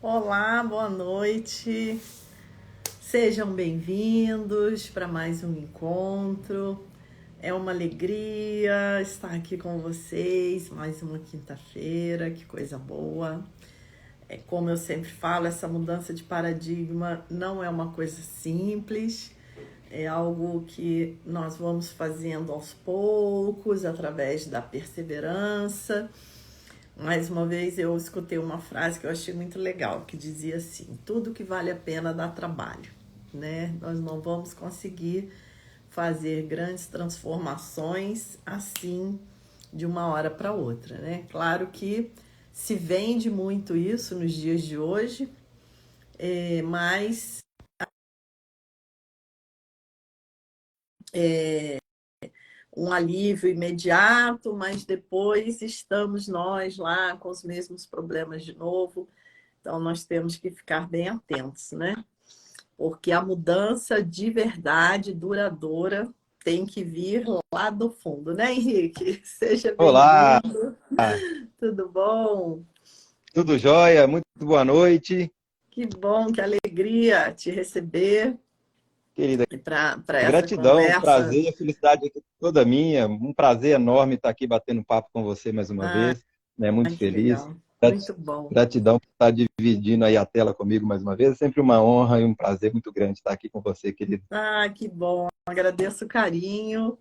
Olá, boa noite. Sejam bem-vindos para mais um encontro. É uma alegria estar aqui com vocês, mais uma quinta-feira, que coisa boa. É como eu sempre falo, essa mudança de paradigma não é uma coisa simples, é algo que nós vamos fazendo aos poucos, através da perseverança. Mais uma vez eu escutei uma frase que eu achei muito legal, que dizia assim: tudo que vale a pena dá trabalho, né? Nós não vamos conseguir fazer grandes transformações assim de uma hora para outra, né? Claro que se vende muito isso nos dias de hoje, mas um alívio imediato, mas depois estamos nós lá com os mesmos problemas de novo. Então nós temos que ficar bem atentos, né? Porque a mudança de verdade, duradoura, tem que vir lá do fundo, né, Henrique? Seja Olá, bem-vindo. Tudo bom? tudo jóia? Muito boa noite, Que bom, que alegria te receber querida. para essa Gratidão, conversa. prazer, felicidade aqui toda minha. Um prazer enorme estar aqui batendo papo com você mais uma Ah, vez, né? Muito que feliz. legal. Muito bom. Gratidão por estar dividindo aí a tela comigo mais uma vez. É sempre uma honra e um prazer muito grande estar aqui com você, querido. Ah, que bom. Agradeço o carinho.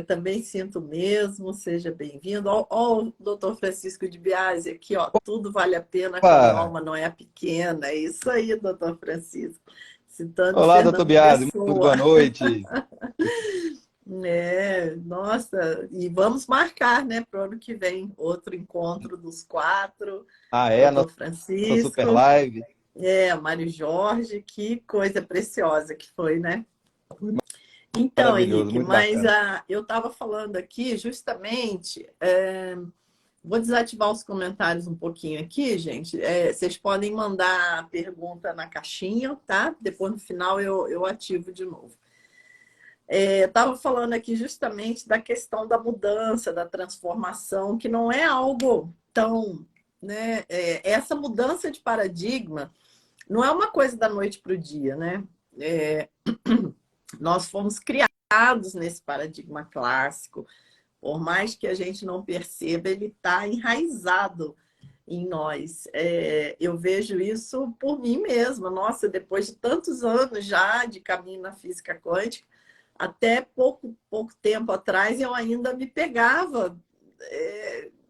Também sinto mesmo. Seja bem-vindo. Ó, o doutor Francisco de Biasi aqui, ó. Tudo vale a pena quando a Opa! alma não é pequena. É isso aí, doutor Francisco. Citando Olá, doutor Fernando Biasi, muito Pessoa. boa noite. Nossa, e vamos marcar, né, para o ano que vem, outro encontro dos quatro, Ah, é a doutor nossa super Francisco, live. Mário Jorge, que coisa preciosa que foi, né? Foi Então, maravilhoso, Henrique, muito mas bacana. eu estava falando aqui justamente. Vou desativar os comentários um pouquinho aqui, gente. Vocês podem mandar a pergunta na caixinha, tá? Depois no final eu ativo de novo. Eu estava falando aqui justamente da questão da mudança, da transformação, que não é algo tão. Né? Essa mudança de paradigma não é uma coisa da noite para o dia, né? É, nós fomos criados nesse paradigma clássico. Por mais que a gente não perceba, ele está enraizado em nós. Eu vejo isso por mim mesma. Nossa, depois de tantos anos já de caminho na física quântica, até pouco tempo atrás eu ainda me pegava,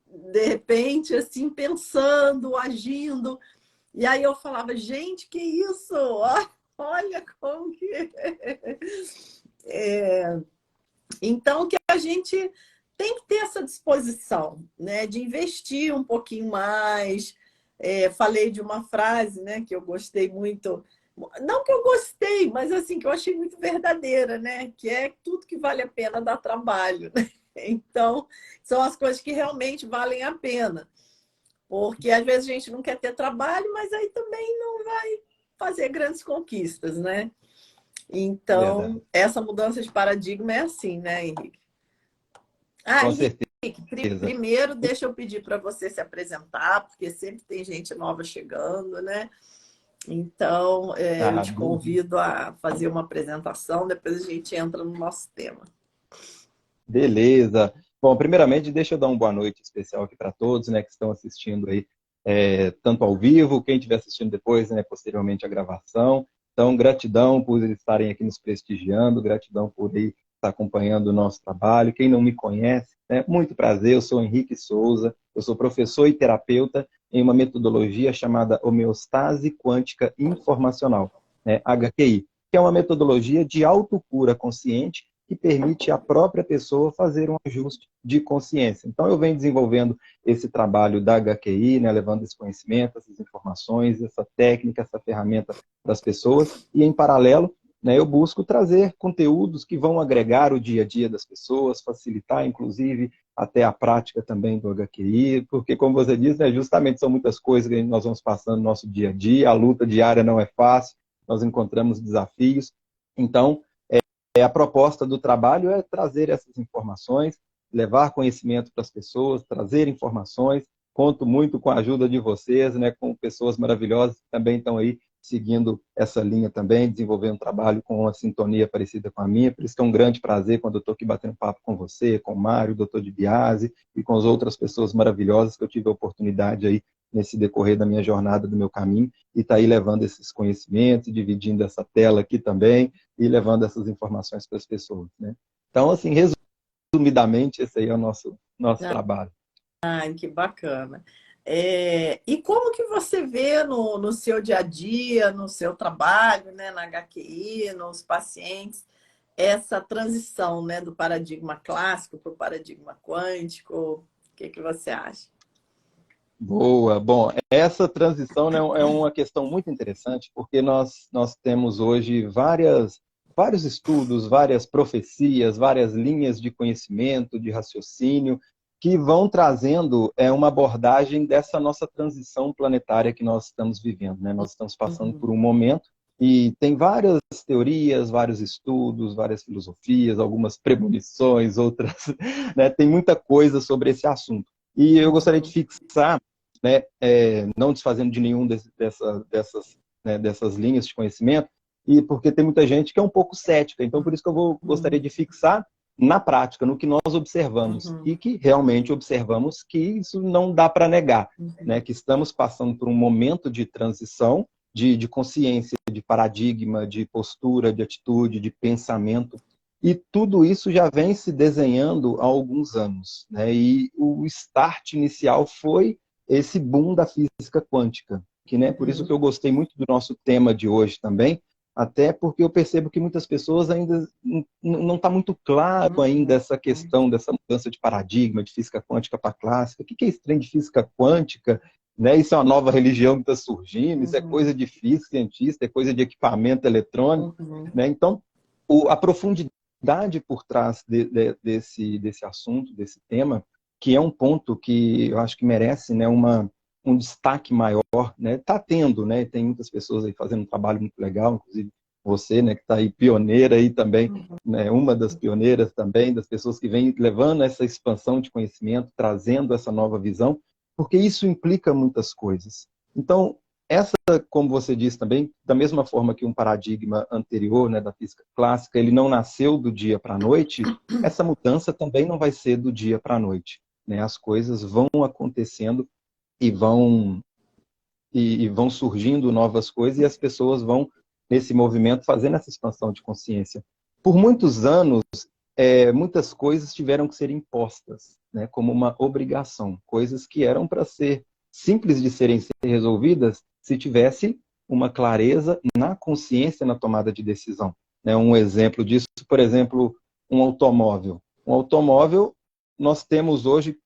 de repente, assim, pensando, agindo. E aí eu falava, gente, que isso? Olha como que... Então, que a gente tem que ter essa disposição, né, de investir um pouquinho mais. Falei de uma frase, né, que eu gostei muito, não que eu gostei, mas assim que eu achei muito verdadeira, né, que é tudo que vale a pena dá trabalho. Né? Então, são as coisas que realmente valem a pena, porque às vezes a gente não quer ter trabalho, mas aí também não vai fazer grandes conquistas, né? Verdade, Então, essa mudança de paradigma é assim, né, Henrique? Ah, com Henrique, certeza. primeiro deixa eu pedir para você se apresentar, porque sempre tem gente nova chegando, né? Então, eu Ah, te beleza. convido a fazer uma apresentação, depois a gente entra no nosso tema. Beleza. Bom, primeiramente, deixa eu dar uma boa noite especial aqui para todos, né, que estão assistindo aí, tanto ao vivo, quem estiver assistindo depois, né, posteriormente a gravação. Então, gratidão por estarem aqui nos prestigiando, gratidão por aí estar acompanhando o nosso trabalho. Quem não me conhece, né, muito prazer, eu sou Henrique Souza, eu sou professor e terapeuta em uma metodologia chamada homeostase quântica informacional, né, HQI, que é uma metodologia de autocura consciente que permite à própria pessoa fazer um ajuste de consciência. Então, eu venho desenvolvendo esse trabalho da HQI, né, levando esse conhecimento, essas informações, essa técnica, essa ferramenta para as pessoas, e em paralelo, né, eu busco trazer conteúdos que vão agregar o dia a dia das pessoas, facilitar, inclusive, até a prática também do HQI, porque, como você disse, né, justamente são muitas coisas que nós vamos passando no nosso dia a dia, a luta diária não é fácil, nós encontramos desafios, então, a proposta do trabalho é trazer essas informações, levar conhecimento para as pessoas, trazer informações conto muito com a ajuda de vocês, né, com pessoas maravilhosas que também estão aí seguindo essa linha também, desenvolvendo um trabalho com uma sintonia parecida com a minha. Por isso que é um grande prazer quando eu estou aqui batendo papo com você, com o Mário, o Dr. Di Biase e com as outras pessoas maravilhosas que eu tive a oportunidade aí nesse decorrer da minha jornada, do meu caminho, e tá aí levando esses conhecimentos, dividindo essa tela aqui também e levando essas informações para as pessoas, né? Então, assim, resumidamente, esse aí é o nosso trabalho. Ai, que bacana. E como que você vê no seu dia a dia, no seu trabalho, né, na HQI, nos pacientes, essa transição, né, do paradigma clássico para o paradigma quântico? O que que você acha? Boa. Bom, essa transição, né, é uma questão muito interessante, porque nós temos hoje vários estudos, várias profecias, várias linhas de conhecimento, de raciocínio, que vão trazendo uma abordagem dessa nossa transição planetária que nós estamos vivendo, né? Nós estamos passando por um momento e tem várias teorias, vários estudos, várias filosofias, algumas premonições, outras, né? Tem muita coisa sobre esse assunto. E eu gostaria de fixar, né, não desfazendo de nenhum dessas linhas de conhecimento, e porque tem muita gente que é um pouco cética. Então, por isso que eu gostaria de fixar na prática, no que nós observamos, e que realmente observamos que isso não dá para negar, né, que estamos passando por um momento de transição, de consciência, de paradigma, de postura, de atitude, de pensamento, e tudo isso já vem se desenhando há alguns anos, né? E o start inicial foi esse boom da física quântica, que, né, por isso que eu gostei muito do nosso tema de hoje também, até porque eu percebo que muitas pessoas ainda não está muito claro ainda essa questão dessa mudança de paradigma de física quântica para clássica. O que é esse trem de física quântica? Né? Isso é uma nova religião que está surgindo, isso é coisa de física cientista, é coisa de equipamento eletrônico. Né? Então, a profundidade por trás desse assunto, desse tema, que é um ponto que eu acho que merece, né, um destaque maior, né? Tá tendo, né? Tem muitas pessoas aí fazendo um trabalho muito legal, inclusive você, né, que está aí pioneira aí também, né, uma das pioneiras também, das pessoas que vem levando essa expansão de conhecimento, trazendo essa nova visão, porque isso implica muitas coisas. Então, essa, como você disse também, da mesma forma que um paradigma anterior, né, da física clássica, ele não nasceu do dia para a noite, essa mudança também não vai ser do dia para a noite. Né? As coisas vão acontecendo e vão surgindo novas coisas e as pessoas vão, nesse movimento, fazendo essa expansão de consciência. Por muitos anos, muitas coisas tiveram que ser impostas, né, como uma obrigação. Coisas que eram para ser simples de serem resolvidas se tivesse uma clareza na consciência na tomada de decisão. Né? Um exemplo disso, por exemplo, um automóvel. Um automóvel, nós temos hoje,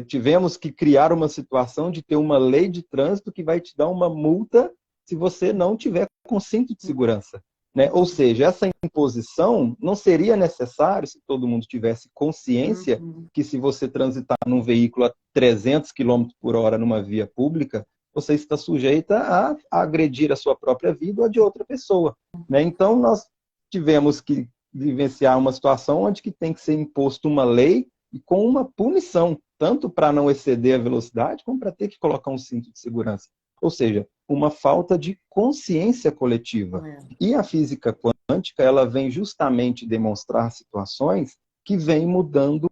tivemos que criar uma situação de ter uma lei de trânsito que vai te dar uma multa se você não tiver com cinto de segurança. Né? Ou seja, essa imposição não seria necessário se todo mundo tivesse consciência que se você transitar num veículo a 300 km por hora numa via pública, você está sujeita a agredir a sua própria vida ou a de outra pessoa. Né? Então, nós tivemos que vivenciar uma situação onde que tem que ser imposto uma lei e com uma punição, tanto para não exceder a velocidade, como para ter que colocar um cinto de segurança. Ou seja, uma falta de consciência coletiva. E a física quântica, ela vem justamente demonstrar situações que vêm mudando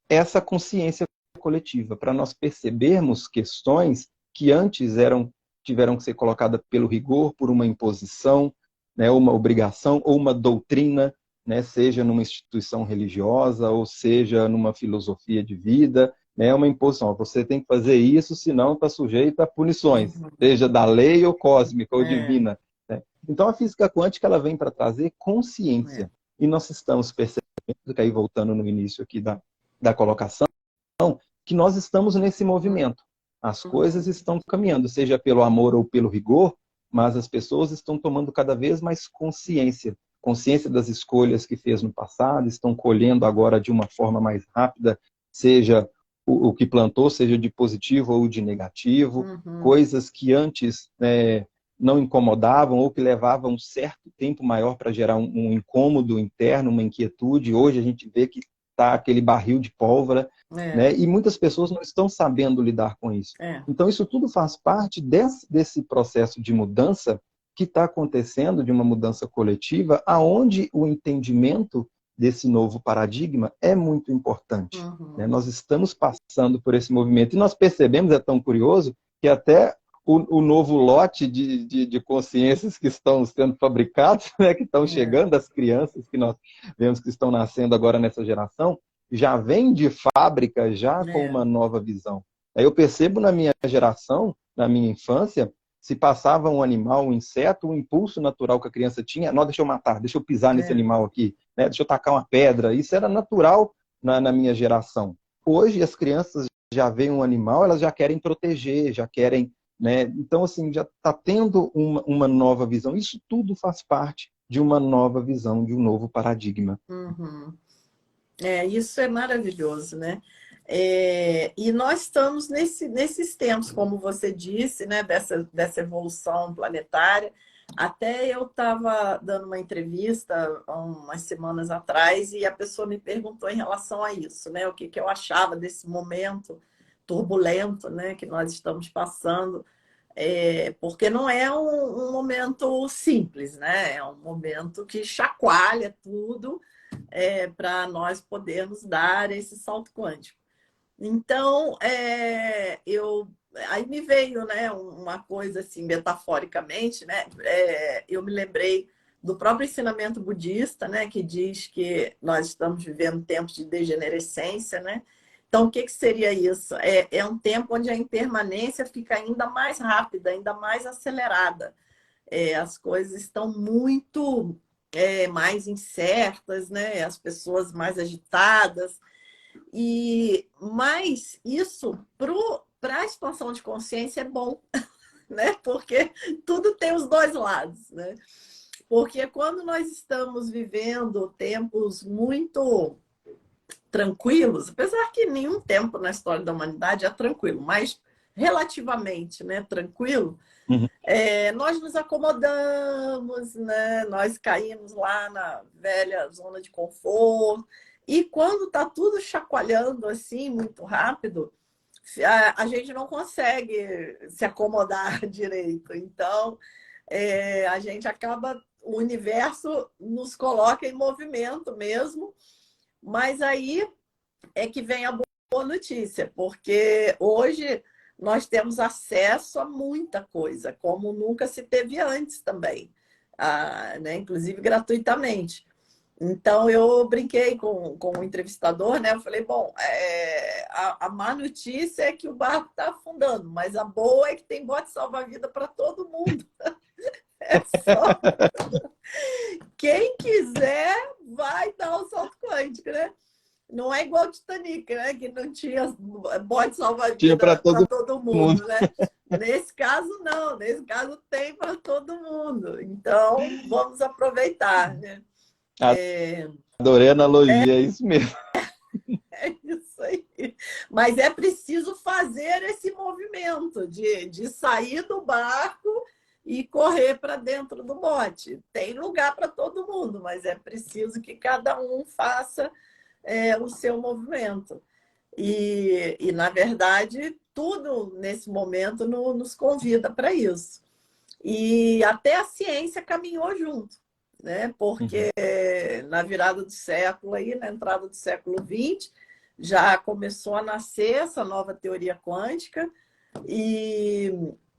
essa consciência coletiva, para nós percebermos questões que antes tiveram que ser colocadas pelo rigor, por uma imposição, né, uma obrigação ou uma doutrina, né, seja numa instituição religiosa ou seja numa filosofia de vida, né, uma imposição. Você tem que fazer isso, senão está sujeito a punições, seja da lei ou cósmica ou divina. Né? Então a física quântica ela vem para trazer consciência. E nós estamos percebendo, que aí voltando no início aqui da colocação, que nós estamos nesse movimento. As coisas estão caminhando, seja pelo amor ou pelo rigor, mas as pessoas estão tomando cada vez mais consciência das escolhas que fez no passado, estão colhendo agora de uma forma mais rápida, seja o que plantou, seja de positivo ou de negativo, coisas que antes não incomodavam ou que levavam um certo tempo maior para gerar um incômodo interno, uma inquietude. Hoje a gente vê que tá aquele barril de pólvora, É, né? E muitas pessoas não estão sabendo lidar com isso. é. Então, isso tudo faz parte desse processo de mudança que está acontecendo, de uma mudança coletiva, aonde o entendimento desse novo paradigma é muito importante, né? Uhum. Nós estamos passando por esse movimento e nós percebemos, é tão curioso, que até o novo lote de consciências que estão sendo fabricados, né, que estão É, chegando, as crianças que nós vemos que estão nascendo agora nessa geração, já vem de fábrica, já com é, uma nova visão. Aí eu percebo na minha geração, na minha infância, se passava um animal, um inseto, o impulso natural que a criança tinha, não, deixa eu matar, deixa eu pisar nesse é. animal aqui, né? Deixa eu tacar uma pedra. Isso era natural na minha geração. Hoje as crianças já veem um animal, elas já querem proteger, já querem, né? Então, assim, já está tendo uma nova visão. Isso tudo faz parte de uma nova visão, de um novo paradigma. Uhum. Isso é maravilhoso, né? E nós estamos nesses tempos, como você disse, né? Dessa evolução planetária. Até eu estava dando uma entrevista há umas semanas atrás e a pessoa me perguntou em relação a isso, né? O que eu achava desse momento turbulento, né? Que nós estamos passando. Porque não é um momento simples, né? É um momento que chacoalha tudo para nós podermos dar esse salto quântico. Então, aí me veio, né, uma coisa assim, metaforicamente, né? Eu me lembrei do próprio ensinamento budista, né, que diz que nós estamos vivendo tempos de degenerescência, né? Então, o que seria isso? É um tempo onde a impermanência fica ainda mais rápida, ainda mais acelerada. As coisas estão muito mais incertas, né? As pessoas mais agitadas. Mas isso para a expansão de consciência é bom, né? Porque tudo tem os dois lados, né? Porque quando nós estamos vivendo tempos muito tranquilos, apesar que nenhum tempo na história da humanidade é tranquilo, mas relativamente, né, tranquilo, Uhum. nós nos acomodamos, né? Nós caímos lá na velha zona de conforto. E quando está tudo chacoalhando assim, muito rápido, a gente não consegue se acomodar direito. Então, a gente acaba, o universo nos coloca em movimento mesmo, mas aí é que vem a boa notícia, porque hoje nós temos acesso a muita coisa, como nunca se teve antes também, né? Inclusive gratuitamente. Então, eu brinquei com o entrevistador, né? Eu falei, bom, a má notícia é que o barco está afundando, mas a boa é que tem bote salva-vida para todo mundo. É só quem quiser vai dar o salto quântico, né? Não é igual o Titanic, né? Que não tinha bote Tinha para salva-vida para todo todo mundo. mundo, né? Nesse caso, não. Nesse caso, tem para todo mundo. Então, vamos aproveitar, né? Adorei a analogia, é isso mesmo. É isso aí. Mas é preciso fazer esse movimento de sair do barco e correr para dentro do bote. Tem lugar para todo mundo, mas é preciso que cada um faça o seu movimento. Na verdade, tudo nesse momento nos convida para isso. E até a ciência caminhou junto, né? Uhum. Porque na virada do século, aí, na entrada do século XX, já começou a nascer essa nova teoria quântica, e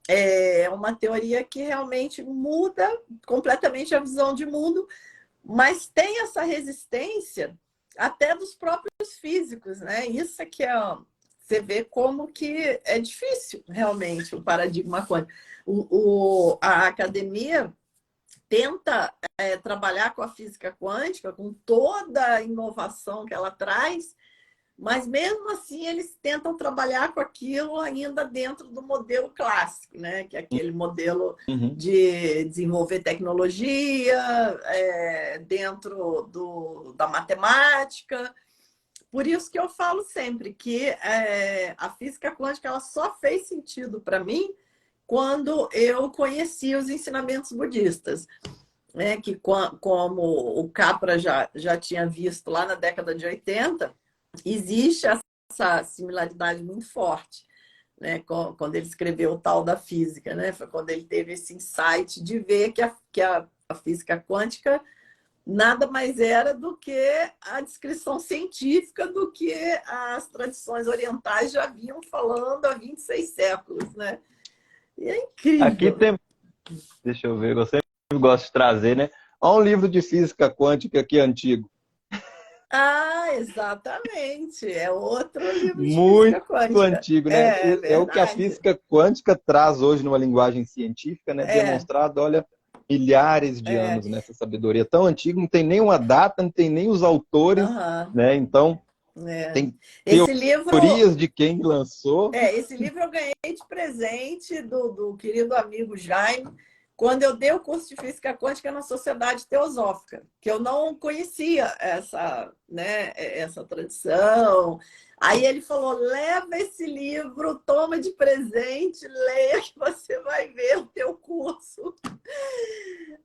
é uma teoria que realmente muda completamente a visão de mundo, mas tem essa resistência até dos próprios físicos, né? Isso é que você vê como que é difícil realmente o paradigma quântico. A academia tenta trabalhar com a física quântica, com toda a inovação que ela traz, mas mesmo assim eles tentam trabalhar com aquilo ainda dentro do modelo clássico, né? Que é aquele modelo Uhum. de desenvolver tecnologia dentro da matemática. Por isso que eu falo sempre que a física quântica ela só fez sentido para mim quando eu conheci os ensinamentos budistas. né, que como o Capra já tinha visto lá na década de 80, existe essa similaridade muito forte, né, quando ele escreveu o tal da física, né, foi quando ele teve esse insight de ver que a física quântica nada mais era do que a descrição científica do que as tradições orientais já vinham falando há 26 séculos, né? E é Aqui incrível. tem, deixa eu ver, eu sempre gosto de trazer, né? Olha um livro de física quântica aqui antigo, Ah, exatamente. É outro livro de muito física quântica. antigo, né? É É o que a verdade. física quântica traz hoje numa linguagem científica, né? É, Demonstrado, olha, milhares de é. anos nessa sabedoria tão antiga, não tem nenhuma data, não tem nem os autores, Aham, né? Então, é. tem Esse livro, teorias de quem lançou. esse livro eu ganhei de presente do querido amigo Jaime, quando eu dei o curso de Física Quântica na Sociedade Teosófica, que eu não conhecia essa, né, essa tradição. Aí ele falou: leva esse livro, toma de presente, leia que você vai ver o teu curso,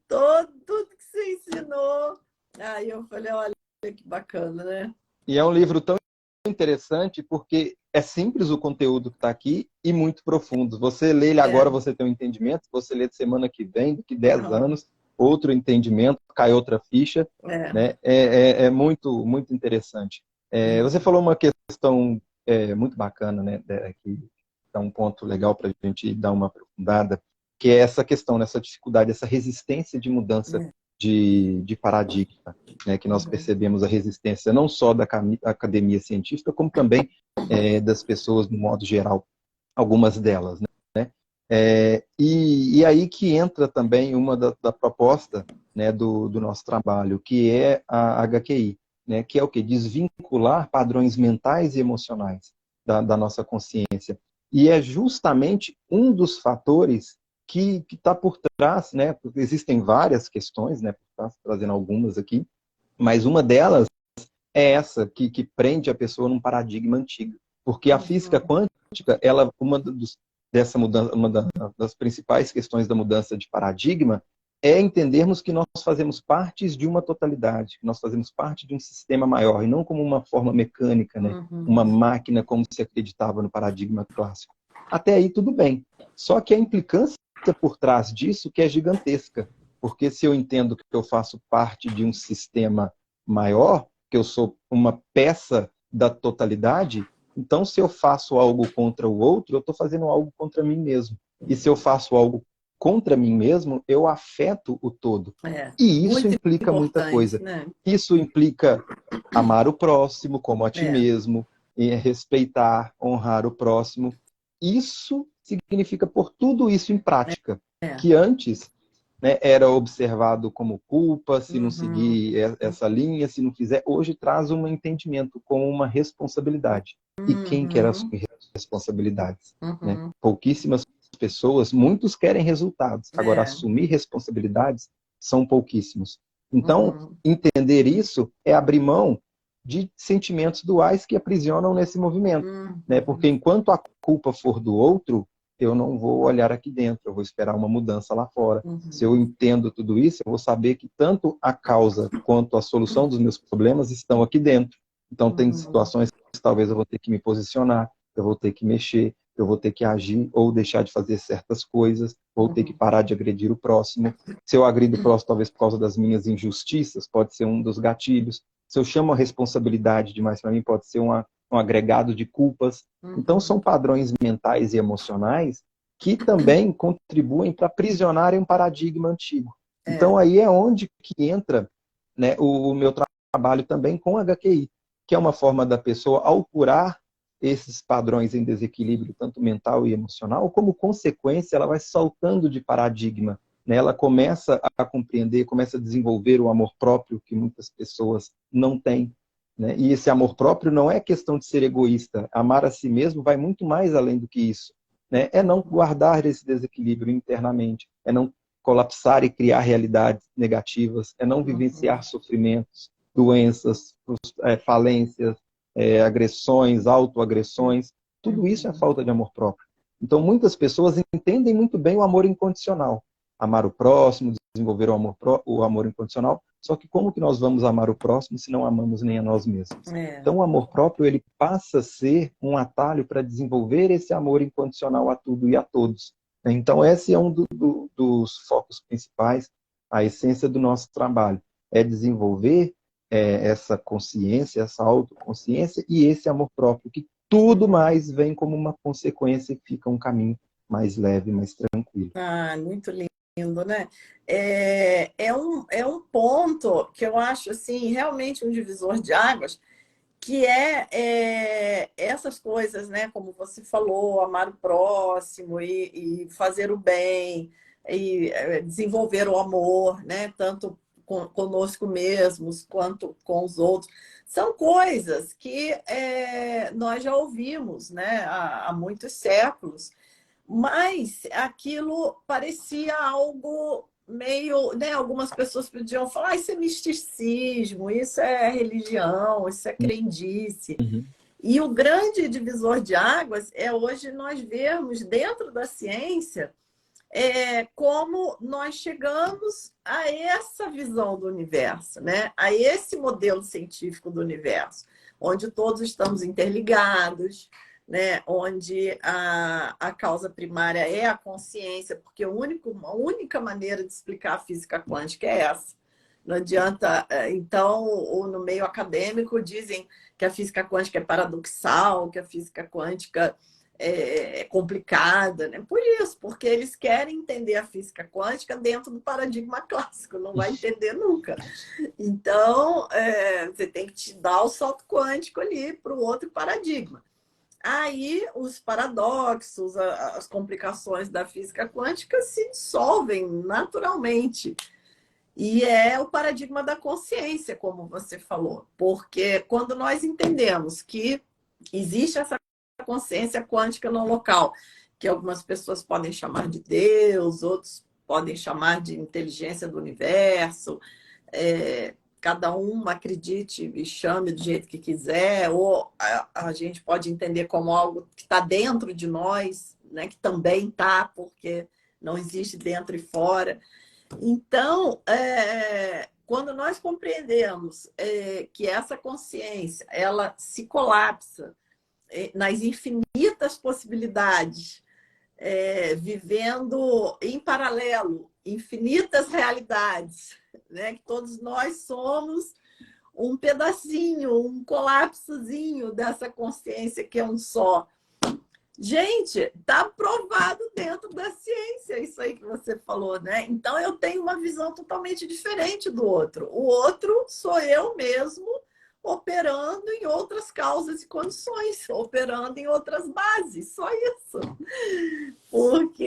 todo tudo que você ensinou. Aí eu falei: olha que bacana, né? E é um livro tão interessante porque é simples o conteúdo que está aqui e muito profundo. Você lê ele É. agora, você tem um entendimento, você lê semana que vem, daqui 10 Uhum. anos, outro entendimento, cai outra ficha, É. né? É muito, muito interessante. Você Uhum. falou uma questão muito bacana, né? Que é um ponto legal para a gente dar uma aprofundada, que é essa questão, essa dificuldade, essa resistência de mudança É. de paradigma, né, que nós Uhum. percebemos a resistência não só da academia científica, como também das pessoas no modo geral, algumas delas. Né? E aí que entra também uma da proposta, né, do nosso trabalho, que é a HQI, né, que é o que? Desvincular padrões mentais e emocionais da nossa consciência. E é justamente um dos fatores que está por trás, né? Porque existem várias questões, né? Trazendo algumas aqui, mas uma delas é essa que prende a pessoa num paradigma antigo, porque a física Uhum. quântica, ela dessa mudança, das principais questões da mudança de paradigma é entendermos que nós fazemos parte de uma totalidade, que nós fazemos parte de um sistema maior e não como uma forma mecânica, né? Uma Uhum. máquina como se acreditava no paradigma clássico. Até aí tudo bem. Só que a implicância por trás disso que é gigantesca, porque se eu entendo que eu faço parte de um sistema maior, que eu sou uma peça da totalidade, então se eu faço algo contra o outro, eu estou fazendo algo contra mim mesmo. E se eu faço algo contra mim mesmo, eu afeto o todo. É. E isso Muito implica muita importante, coisa. né? Isso implica amar o próximo como a ti É. mesmo, respeitar, honrar o próximo. Isso significa pôr tudo isso em prática, É. que antes, né, era observado como culpa, se não Uhum. seguir essa linha, se não fizer. Hoje traz um entendimento como uma responsabilidade. E quem quer Uhum. assumir responsabilidades? Né? Uhum. Pouquíssimas pessoas, muitos querem resultados. Agora, É. assumir responsabilidades são pouquíssimos. Então, Uhum. entender isso é abrir mão de sentimentos duais que aprisionam nesse movimento. Né? Porque Uhum. enquanto a culpa for do outro, eu não vou olhar aqui dentro, eu vou esperar uma mudança lá fora. Se eu Uhum. entendo tudo isso, eu vou saber que tanto a causa quanto a solução dos meus problemas estão aqui dentro. Então, tem Uhum. situações que talvez eu vou ter que me posicionar, eu vou ter que mexer, eu vou ter que agir ou deixar de fazer certas coisas, vou ter que Uhum. parar de agredir o próximo. Se eu agrido o próximo, talvez por causa das minhas injustiças, pode ser um dos gatilhos. Se eu chamo a responsabilidade demais para mim, pode ser um agregado de culpas. Então, Uhum. são padrões mentais e emocionais que também contribuem para aprisionarem um paradigma antigo. É. Então, aí é onde que entra, né, o meu trabalho também com HQI, que é uma forma da pessoa, ao curar esses padrões em desequilíbrio, tanto mental e emocional, como consequência, ela vai saltando de paradigma. Né? Ela começa a compreender, começa a desenvolver o amor próprio que muitas pessoas não têm. Né? E esse amor próprio não é questão de ser egoísta. Amar a si mesmo vai muito mais além do que isso. Né? É não guardar esse desequilíbrio internamente, é não colapsar e criar realidades negativas, é não vivenciar Uhum. sofrimentos, doenças, falências, agressões, autoagressões. Tudo isso é Uhum. falta de amor próprio. Então, muitas pessoas entendem muito bem o amor incondicional. amar o próximo, desenvolver o amor incondicional. Só que como que nós vamos amar o próximo se não amamos nem a nós mesmos? É. Então, o amor próprio, ele passa a ser um atalho para desenvolver esse amor incondicional a tudo e a todos. Então, esse é um dos focos principais, a essência do nosso trabalho, é desenvolver essa consciência, essa autoconsciência e esse amor próprio, que tudo mais vem como uma consequência e fica um caminho mais leve, mais tranquilo. Ah, muito lindo, né? É um ponto que eu acho assim, realmente um divisor de águas, que essas coisas, né? Como você falou, amar o próximo e fazer o bem, e desenvolver o amor, né? Tanto conosco mesmos quanto com os outros. São coisas que nós já ouvimos, né? Há muitos séculos. Mas aquilo parecia algo meio, né? Algumas pessoas podiam falar, isso é misticismo, isso é religião, isso é crendice. Uhum. E o grande divisor de águas é hoje nós vermos dentro da ciência como nós chegamos a essa visão do universo, né? A esse modelo científico do universo, onde todos estamos interligados, né? Onde a causa primária é a consciência, porque a única maneira de explicar a física quântica é essa. Não adianta. Então, ou no meio acadêmico, dizem que a física quântica é paradoxal, que a física quântica é complicada, né? Por isso, porque eles querem entender a física quântica dentro do paradigma clássico, não vai entender nunca. Então, você tem que te dar o salto quântico ali para o outro paradigma. Aí, os paradoxos, as complicações da física quântica se dissolvem naturalmente. E é o paradigma da consciência, como você falou, porque quando nós entendemos que existe essa consciência quântica no local, que algumas pessoas podem chamar de Deus, outros podem chamar de inteligência do universo, cada um acredite e chame do jeito que quiser, ou a gente pode entender como algo que está dentro de nós, né, que também está, porque não existe dentro e fora. Então, quando nós compreendemos que essa consciência ela se colapsa nas infinitas possibilidades, vivendo em paralelo infinitas realidades, né? Que todos nós somos um pedacinho, um colapsozinho dessa consciência que é um só. Gente, está provado dentro da ciência isso aí que você falou, né? Então eu tenho uma visão totalmente diferente do outro. O outro sou eu mesmo operando em outras causas e condições, operando em outras bases, só isso. Porque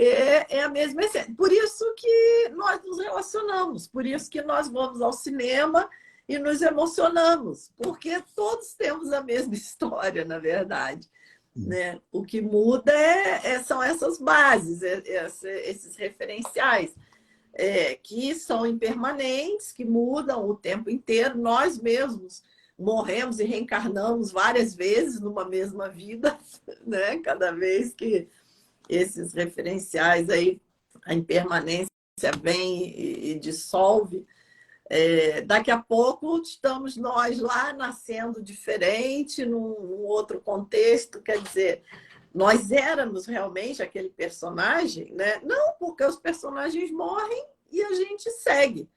é a mesma essência. Por isso que nós nos relacionamos, por isso que nós vamos ao cinema e nos emocionamos, porque todos temos a mesma história, na verdade. Né? O que muda são essas bases, esses referenciais, que são impermanentes, que mudam o tempo inteiro. Nós mesmos morremos e reencarnamos várias vezes numa mesma vida, né? Cada vez que esses referenciais aí, a impermanência vem e dissolve. Daqui a pouco estamos nós lá nascendo diferente, num outro contexto, quer dizer, nós éramos realmente aquele personagem, né? Não, porque os personagens morrem e a gente segue.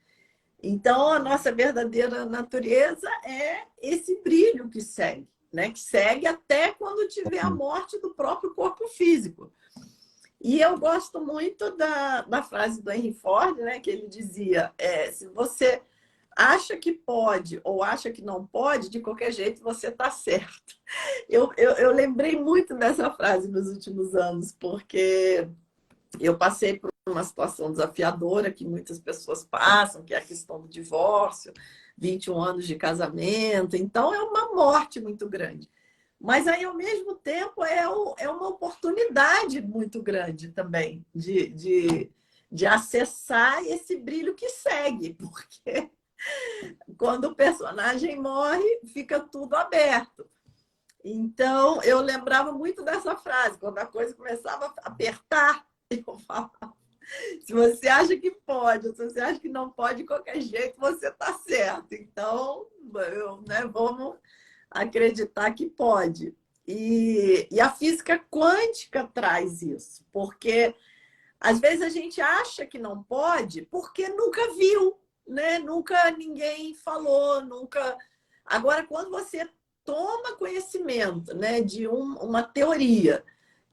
Então, a nossa verdadeira natureza é esse brilho que segue, né? Que segue até quando tiver a morte do próprio corpo físico. E eu gosto muito da frase do Henry Ford, né? Que ele dizia, se você acha que pode ou acha que não pode, de qualquer jeito você está certo. Eu lembrei muito dessa frase nos últimos anos, porque eu passei por uma situação desafiadora que muitas pessoas passam, que é a questão do divórcio, 21 anos de casamento, então é uma morte muito grande. Mas aí, ao mesmo tempo, é uma oportunidade muito grande também de acessar esse brilho que segue, porque quando o personagem morre, fica tudo aberto. Então, eu lembrava muito dessa frase. Quando a coisa começava a apertar, eu falava, Se você acha que pode, ou se você acha que não pode, de qualquer jeito, você está certo. Então, vamos acreditar que pode. E a física quântica traz isso, porque às vezes a gente acha que não pode porque nunca viu, né? Nunca ninguém falou, nunca. Agora, quando você toma conhecimento, né, de uma teoria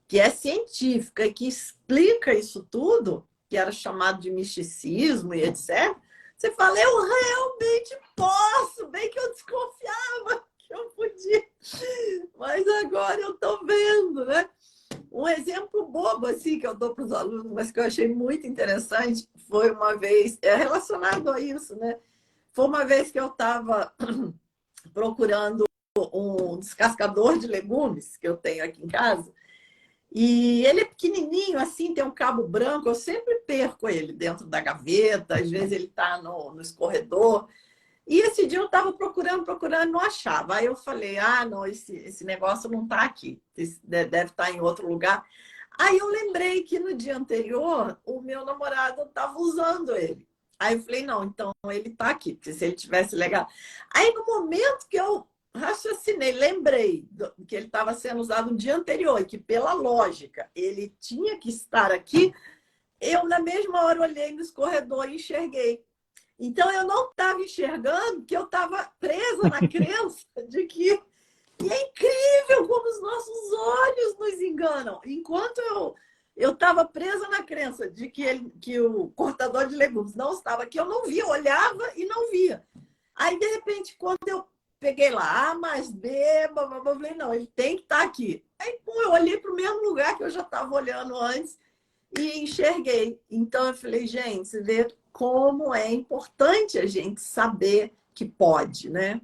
que é científica e que explica isso tudo, que era chamado de misticismo e etc., você fala, eu realmente posso, bem que eu desconfiava que eu podia, mas agora eu estou vendo, né? Um exemplo bobo assim que eu dou para os alunos, mas que eu achei muito interessante, foi uma vez, é relacionado a isso, né? Foi uma vez que eu estava procurando um descascador de legumes que eu tenho aqui em casa, e ele é pequenininho, assim, tem um cabo branco, eu sempre perco ele dentro da gaveta, às vezes ele está no escorredor. E esse dia eu estava procurando, não achava. Aí eu falei, não, esse negócio não está aqui, deve estar em outro lugar. Aí eu lembrei que no dia anterior o meu namorado estava usando ele. Aí eu falei, não, então ele está aqui, porque se ele tivesse legal. Aí no momento que eu raciocinei, lembrei que ele estava sendo usado no dia anterior, e que pela lógica ele tinha que estar aqui, eu na mesma hora olhei no escorredor e enxerguei. Então, eu não estava enxergando que eu estava presa na crença de que... E é incrível como os nossos olhos nos enganam. Enquanto eu estava presa na crença de que o cortador de legumes não estava aqui, eu não via, eu olhava e não via. Aí, de repente, quando eu peguei lá, A mais B, eu falei, não, ele tem que estar aqui. Aí, pum, eu olhei para o mesmo lugar que eu já estava olhando antes e enxerguei. Então, eu falei, gente, você vê como é importante a gente saber que pode, né?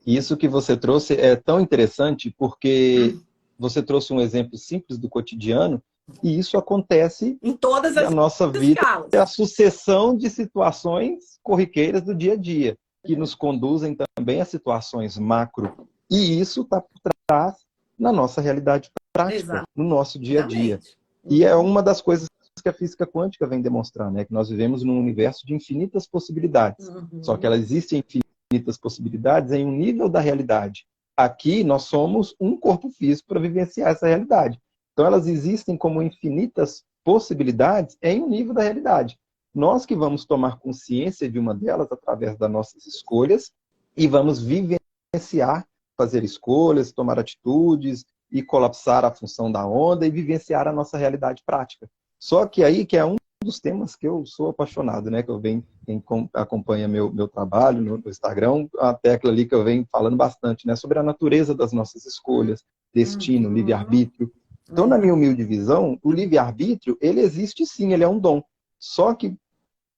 Isso que você trouxe é tão interessante porque você trouxe um exemplo simples do cotidiano e isso acontece Em todas na as nossa vida, é a escalas. sucessão de situações corriqueiras do dia a dia, que nos conduzem também a situações macro. E isso está por trás na nossa realidade prática, no nosso dia a dia. Exatamente. E é uma das coisas que a física quântica vem demonstrar, né? Que nós vivemos num universo de infinitas possibilidades. Só que elas existem infinitas possibilidades em um nível da realidade. Aqui nós somos um corpo físico para vivenciar essa realidade. Então elas existem como infinitas possibilidades em um nível da realidade. Nós que vamos tomar consciência de uma delas através das nossas escolhas e vamos vivenciar, fazer escolhas, tomar atitudes e colapsar a função da onda e vivenciar a nossa realidade prática. Só que aí que é um dos temas que eu sou apaixonado, né? Que eu venho, quem acompanha meu trabalho no Instagram, a tecla ali que eu venho falando bastante, né? Sobre a natureza das nossas escolhas, destino, livre-arbítrio. Então, na minha humilde visão, o livre-arbítrio, ele existe sim, ele é um dom. Só que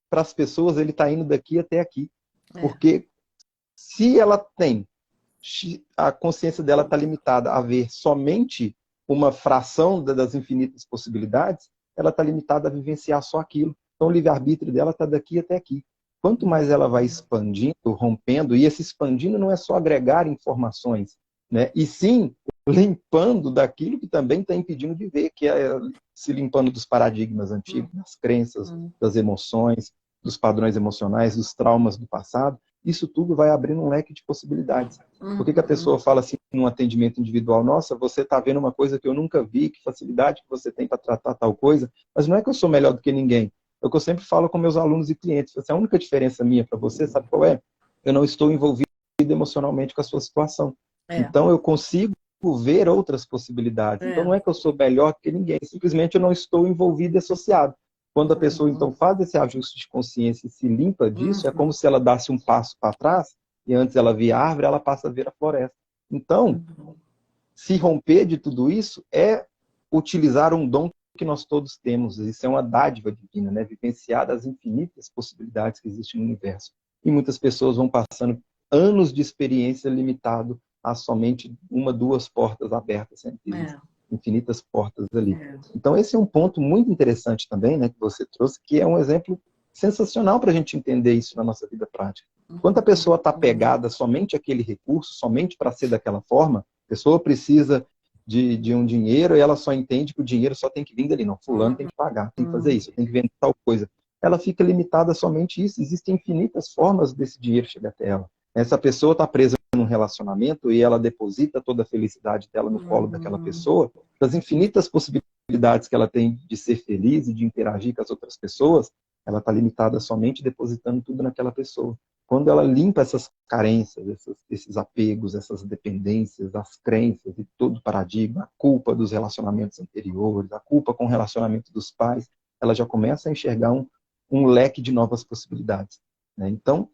para as pessoas ele está indo daqui até aqui. Porque se ela tem, a consciência dela está limitada a ver somente uma fração das infinitas possibilidades, ela está limitada a vivenciar só aquilo. Então, o livre-arbítrio dela está daqui até aqui. Quanto mais ela vai expandindo, rompendo, e esse expandindo não é só agregar informações, né? E sim limpando daquilo que também está impedindo de ver, que é se limpando dos paradigmas antigos, das crenças, das emoções, dos padrões emocionais, dos traumas do passado. Isso tudo vai abrindo um leque de possibilidades. Por que a pessoa fala assim num atendimento individual? Nossa, você está vendo uma coisa que eu nunca vi, que facilidade que você tem para tratar tal coisa, mas não é que eu sou melhor do que ninguém. É o que eu sempre falo com meus alunos e clientes. A única diferença minha para você, sabe qual é? Eu não estou envolvido emocionalmente com a sua situação. Então eu consigo ver outras possibilidades. Então não é que eu sou melhor que ninguém, simplesmente eu não estou envolvido e associado. Quando a pessoa, então, faz esse ajuste de consciência e se limpa disso, é como se ela desse um passo para trás, e antes ela via a árvore, ela passa a ver a floresta. Então, se romper de tudo isso é utilizar um dom que nós todos temos. Isso é uma dádiva divina, né? Vivenciar as infinitas possibilidades que existem no universo. E muitas pessoas vão passando anos de experiência limitado a somente uma, duas portas abertas entre eles. Infinitas portas ali. Então, esse é um ponto muito interessante também, né, que você trouxe, que é um exemplo sensacional para a gente entender isso na nossa vida prática. Quando a pessoa está pegada somente àquele recurso, somente para ser daquela forma, a pessoa precisa de um dinheiro e ela só entende que o dinheiro só tem que vir dali. Não, fulano tem que pagar, tem que fazer isso, tem que vender tal coisa. Ela fica limitada a somente isso. Existem infinitas formas desse dinheiro chegar até ela. Essa pessoa está presa num relacionamento e ela deposita toda a felicidade dela no colo daquela pessoa, das infinitas possibilidades que ela tem de ser feliz e de interagir com as outras pessoas, ela está limitada somente depositando tudo naquela pessoa. Quando ela limpa essas carências, esses apegos, essas dependências, as crenças e todo o paradigma, a culpa dos relacionamentos anteriores, a culpa com o relacionamento dos pais, ela já começa a enxergar um leque de novas possibilidades, né? Então,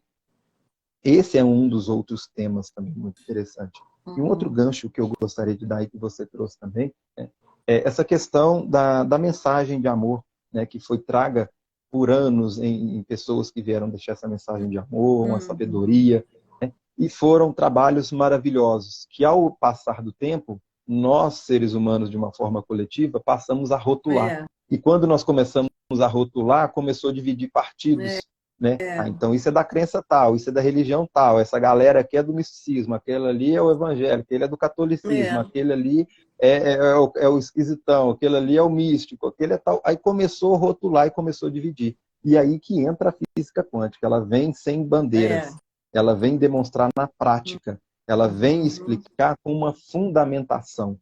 esse é um dos outros temas também muito interessante. E um outro gancho que eu gostaria de dar e que você trouxe também, né, é essa questão da mensagem de amor, né, que foi traga por anos em pessoas que vieram deixar essa mensagem de amor, uma sabedoria, né, e foram trabalhos maravilhosos, que ao passar do tempo, nós, seres humanos, de uma forma coletiva, passamos a rotular. E quando nós começamos a rotular, começou a dividir partidos, né? Então isso é da crença tal, isso é da religião tal, essa galera aqui é do misticismo, aquele ali é o evangélico, aquele é do catolicismo, aquele ali é o esquisitão, aquele ali é o místico, aquele é tal. Aí começou a rotular e começou a dividir. E aí que entra a física quântica, ela vem sem bandeiras, ela vem demonstrar na prática, ela vem explicar com uma fundamentação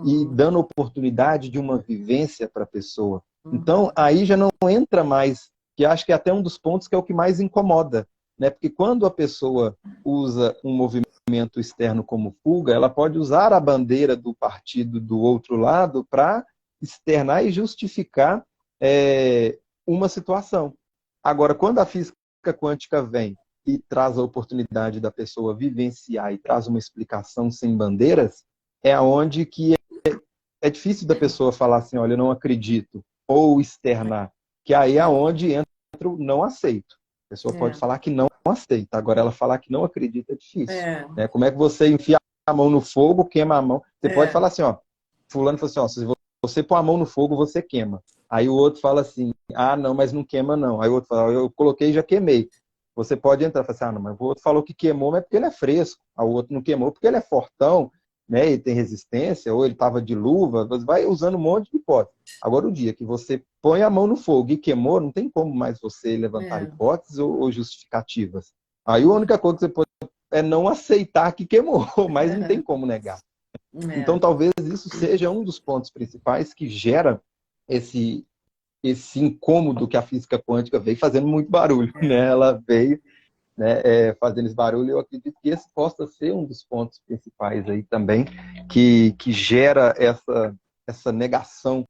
e dando oportunidade de uma vivência para a pessoa. Então, aí já não entra mais, que acho que é até um dos pontos que é o que mais incomoda, né? Porque quando a pessoa usa um movimento externo como fuga, ela pode usar a bandeira do partido do outro lado para externar e justificar uma situação. Agora, quando a física quântica vem e traz a oportunidade da pessoa vivenciar e traz uma explicação sem bandeiras, é onde que é difícil da pessoa falar assim, olha, eu não acredito, ou externar, que aí é onde entra o não aceito. A pessoa pode falar que não aceita, agora ela falar que não acredita é difícil. Né? Como é que você enfia a mão no fogo, queima a mão? Você pode falar assim, ó, fulano fala assim, ó, se você pôr a mão no fogo, você queima. Aí o outro fala assim, ah, não, mas não queima não. Aí o outro fala, eu coloquei e já queimei. Você pode entrar e falar assim, ah, não, mas o outro falou que queimou, mas é porque ele é fresco. Aí o outro não queimou porque ele é fortão, né, ele tem resistência, ou ele estava de luva, você vai usando um monte de hipótese. Agora, o dia que você põe a mão no fogo e queimou, não tem como mais você levantar hipóteses ou justificativas. Aí a única coisa que você pode é não aceitar que queimou, mas não tem como negar. Então, talvez isso seja um dos pontos principais que gera esse incômodo que a física quântica veio fazendo muito barulho, né? Ela veio, né, fazendo esse barulho. Eu acredito que esse possa ser um dos pontos principais aí também, que gera essa negação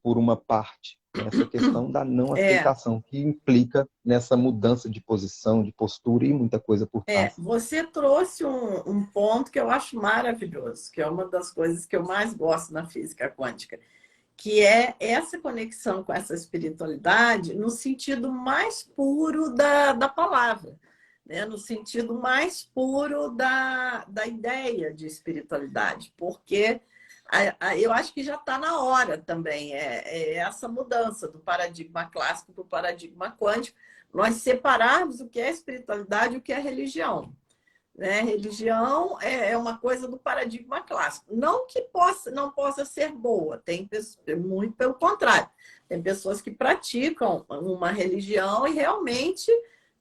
por uma parte, essa questão da não aceitação, que implica nessa mudança de posição, de postura e muita coisa por trás. Você trouxe um ponto que eu acho maravilhoso, que é uma das coisas que eu mais gosto na física quântica, que é essa conexão com essa espiritualidade no sentido mais puro da palavra, né? No sentido mais puro da ideia de espiritualidade, porque eu acho que já está na hora também, essa mudança do paradigma clássico para o paradigma quântico, nós separarmos o que é espiritualidade e o que é religião. Né? Religião é uma coisa do paradigma clássico. Não que não possa ser boa, tem pessoas, muito pelo contrário. Tem pessoas que praticam uma religião e realmente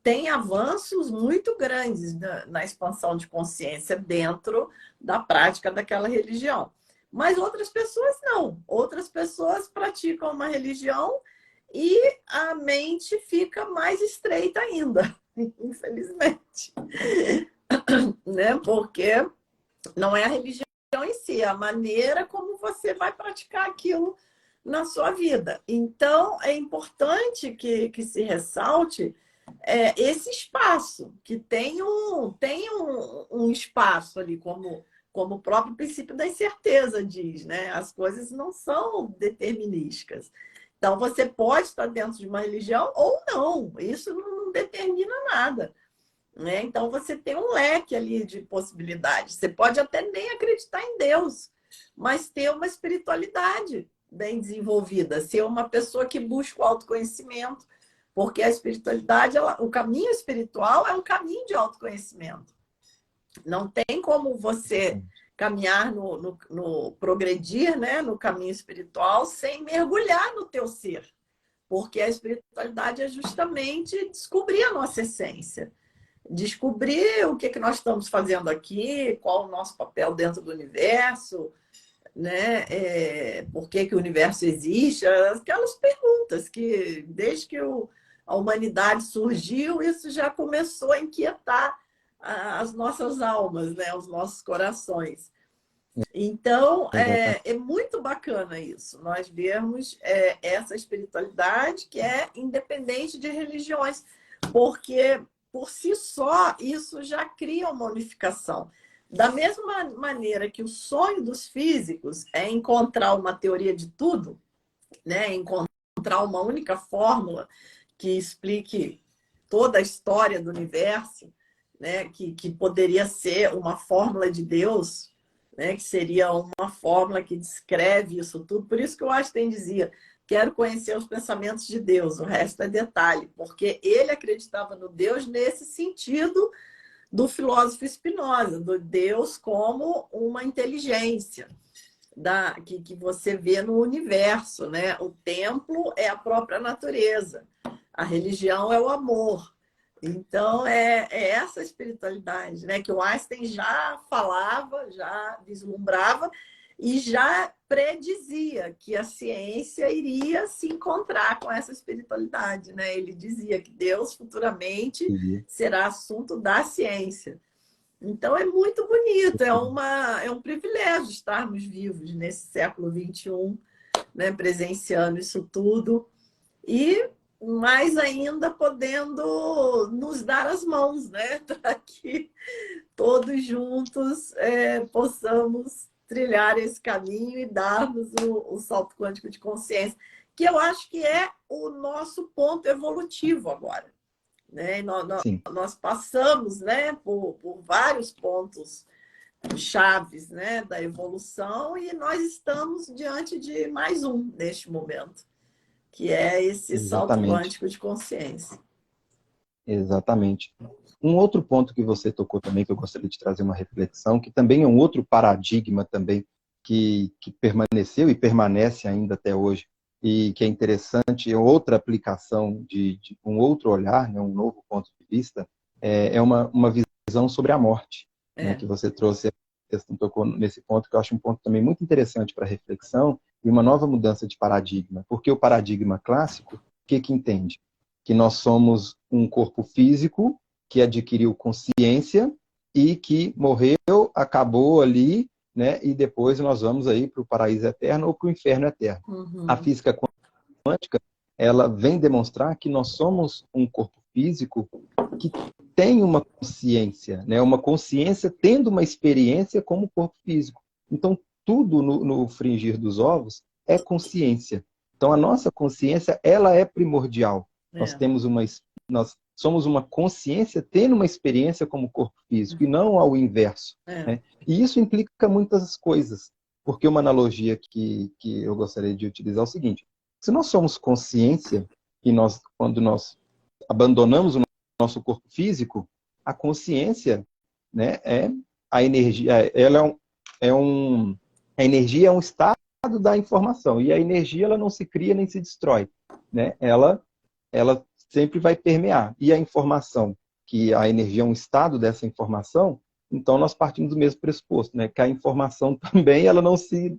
têm avanços muito grandes na expansão de consciência dentro da prática daquela religião. Mas outras pessoas não. Outras pessoas praticam uma religião e a mente fica mais estreita ainda, infelizmente. Né? Porque não é a religião em si, é a maneira como você vai praticar aquilo na sua vida. Então, é importante que se ressalte esse espaço, que tem um espaço ali, como o próprio princípio da incerteza diz, né? As coisas não são determinísticas. Então, você pode estar dentro de uma religião ou não, isso não determina nada. Né? Então, você tem um leque ali de possibilidades. Você pode até nem acreditar em Deus, mas ter uma espiritualidade bem desenvolvida, ser uma pessoa que busca o autoconhecimento, porque a espiritualidade, o caminho espiritual é um caminho de autoconhecimento. Não tem como você caminhar no progredir, né, no caminho espiritual, sem mergulhar no teu ser. Porque a espiritualidade é justamente descobrir a nossa essência. Descobrir o que nós estamos fazendo aqui, qual o nosso papel dentro do universo, né? Por que o universo existe, aquelas perguntas que, desde que a humanidade surgiu, isso já começou a inquietar as nossas almas, né? Os nossos corações. Então, Exatamente. é muito bacana isso, nós vermos essa espiritualidade que é independente de religiões, porque, por si só, isso já cria uma unificação. Da mesma maneira que o sonho dos físicos é encontrar uma teoria de tudo, né? Encontrar uma única fórmula que explique toda a história do universo, né? Que poderia ser uma fórmula de Deus, né? Que seria uma fórmula que descreve isso tudo. Por isso que o Einstein dizia: quero conhecer os pensamentos de Deus, o resto é detalhe, porque ele acreditava no Deus nesse sentido do filósofo Spinoza, do Deus como uma inteligência que você vê no universo, né? O templo é a própria natureza, a religião é o amor. Então, é essa espiritualidade, né? Que o Einstein já falava, já vislumbrava e já predizia que a ciência iria se encontrar com essa espiritualidade, né? Ele dizia que Deus futuramente Entendi. será assunto da ciência. Então, é muito bonito, é um privilégio estarmos vivos nesse século XXI, né? Presenciando isso tudo. E mais ainda podendo nos dar as mãos, né? Para que todos juntos possamos trilhar esse caminho e darmos o salto quântico de consciência, que eu acho que é o nosso ponto evolutivo agora. Né? Sim, Nós passamos, né, por vários pontos chaves, né, da evolução e nós estamos diante de mais um neste momento, que é esse salto exatamente. quântico de consciência. Exatamente. Um outro ponto que você tocou também, que eu gostaria de trazer uma reflexão, que também é um outro paradigma também que permaneceu e permanece ainda até hoje, e que é interessante, é outra aplicação de um outro olhar, né, um novo ponto de vista, é uma visão sobre a morte, né, É, que você trouxe, você tocou nesse ponto, que eu acho um ponto também muito interessante para reflexão e uma nova mudança de paradigma, porque o paradigma clássico, o que entende? Que nós somos um corpo físico que adquiriu consciência e que morreu, acabou ali, né? E depois nós vamos aí para o paraíso eterno ou para o inferno eterno. A uhum, física quântica, ela vem demonstrar que nós somos um corpo físico que tem uma consciência, né? Uma consciência tendo uma experiência como corpo físico. Então, tudo no fringir dos ovos é consciência. Então, a nossa consciência, ela é primordial. Nós é, temos nós somos uma consciência tendo uma experiência como corpo físico e não ao inverso, é, né? E isso implica muitas coisas, porque uma analogia que eu gostaria de utilizar é o seguinte: se nós somos consciência e quando nós abandonamos o nosso corpo físico, a consciência, né, é a energia, ela a energia é um estado da informação e a energia ela não se cria nem se destrói, né? Ela sempre vai permear. E a informação, que a energia é um estado dessa informação, então nós partimos do mesmo pressuposto, né? Que a informação também ela não se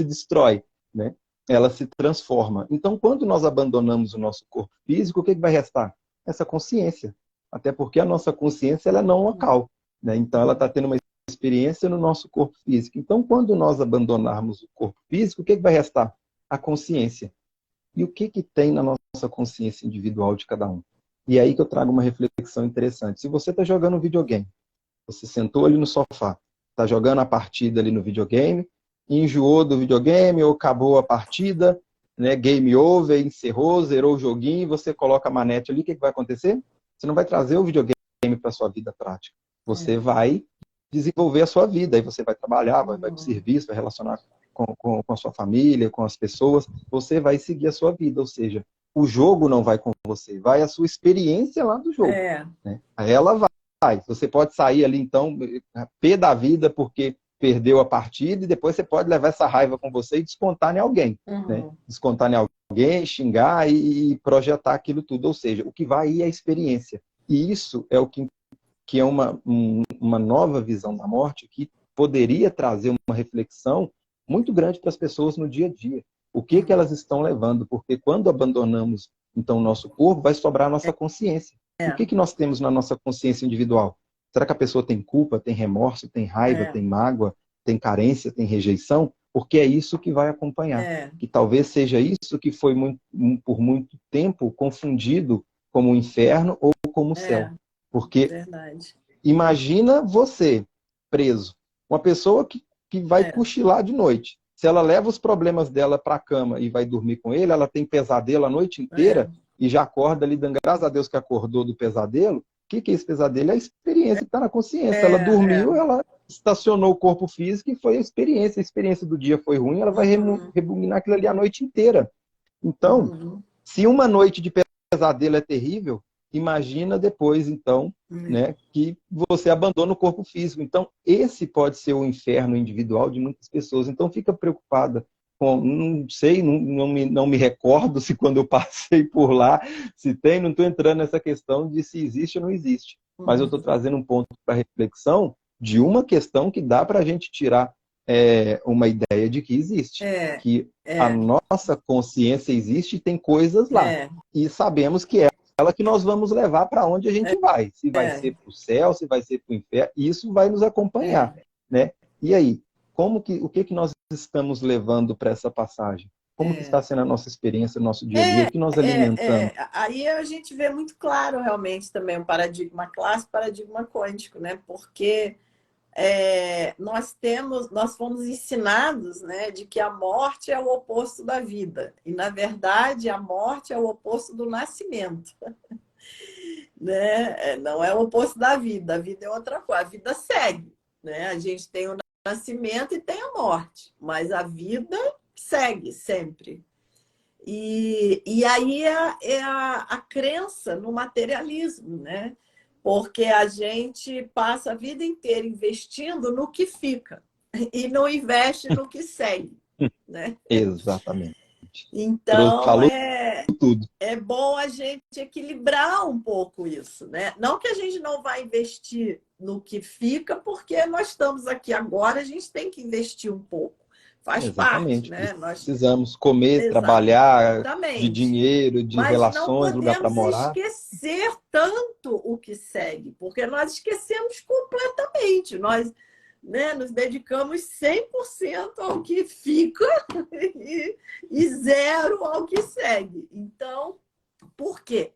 destrói, né? Ela se transforma. Então, quando nós abandonamos o nosso corpo físico, o que vai restar? Essa consciência. Até porque a nossa consciência ela é não local, né? Então, ela está tendo uma experiência no nosso corpo físico. Então, quando nós abandonarmos o corpo físico, o que vai restar? A consciência. E o que tem na nossa consciência individual de cada um? E é aí que eu trago uma reflexão interessante. Se você está jogando videogame, você sentou ali no sofá, está jogando a partida ali no videogame, enjoou do videogame ou acabou a partida, né, game over, encerrou, zerou o joguinho, você coloca a manete ali, o que vai acontecer? Você não vai trazer o videogame para a sua vida prática. é. Você vai desenvolver a sua vida, aí você vai trabalhar, vai para o Uhum. serviço, vai relacionar com a sua família, com as pessoas, você vai seguir a sua vida, ou seja, o jogo não vai com você, vai a sua experiência lá do jogo, É, né? Ela vai. Você pode sair ali, então, pé da vida, porque perdeu a partida e depois você pode levar essa raiva com você e descontar em alguém, né? Descontar em alguém, xingar e projetar aquilo tudo. Ou seja, o que vai aí é a experiência. E isso é o que é uma nova visão da morte que poderia trazer uma reflexão muito grande para as pessoas no dia a dia. O que elas estão levando? Porque quando abandonamos, então, o nosso corpo, vai sobrar a nossa consciência. O que nós temos na nossa consciência individual? Será que a pessoa tem culpa, tem remorso, tem raiva, tem mágoa, tem carência, tem rejeição? Porque é isso que vai acompanhar. Que talvez seja isso que foi por muito tempo confundido como o inferno ou como o céu. Porque imagina você preso, uma pessoa que vai cochilar de noite. Se ela leva os problemas dela para a cama e vai dormir com ele, ela tem pesadelo a noite inteira e já acorda ali, dando graças a Deus que acordou do pesadelo. O que é esse pesadelo? É a experiência que está na consciência. Ela dormiu, ela estacionou o corpo físico e foi a experiência do dia foi ruim, ela vai rebuminar aquilo ali a noite inteira. Então, se uma noite de pesadelo é terrível, imagina depois, então, né, que você abandona o corpo físico. Então, esse pode ser o inferno individual de muitas pessoas. Então, fica preocupada com, não sei, não me recordo se quando eu passei por lá, se tem, não estou entrando nessa questão de se existe ou não existe. Mas eu estou trazendo um ponto para reflexão de uma questão que dá para a gente tirar uma ideia de que existe. Que a nossa consciência existe e tem coisas lá. E sabemos que é ela que nós vamos levar para onde a gente vai. Se vai ser para o céu, se vai ser para o inferno, isso vai nos acompanhar. Né? E aí, o que nós estamos levando para essa passagem? Como que está sendo a nossa experiência, o nosso dia a dia? O que nós alimentamos? Aí a gente vê muito claro, realmente, também o paradigma clássico, o paradigma quântico, né? Porque nós fomos ensinados, né, de que a morte é o oposto da vida. E, na verdade, a morte é o oposto do nascimento. Né? Não é o oposto da vida. A vida é outra coisa. A vida segue. Né? A gente tem o nascimento e tem a morte. Mas a vida segue sempre. E aí é a crença no materialismo, né? Porque a gente passa a vida inteira investindo no que fica e não investe no que segue, né? Exatamente. Então, falou tudo. É bom a gente equilibrar um pouco isso, né? Não que a gente não vai investir no que fica, porque nós estamos aqui agora, a gente tem que investir um pouco. Faz Exatamente. parte, né? Precisamos comer, trabalhar, de dinheiro, de relações, lugar para morar. Mas não podemos esquecer tanto o que segue, porque nós esquecemos completamente. Nós, né, nos dedicamos 100% ao que fica e zero ao que segue. Então, por quê?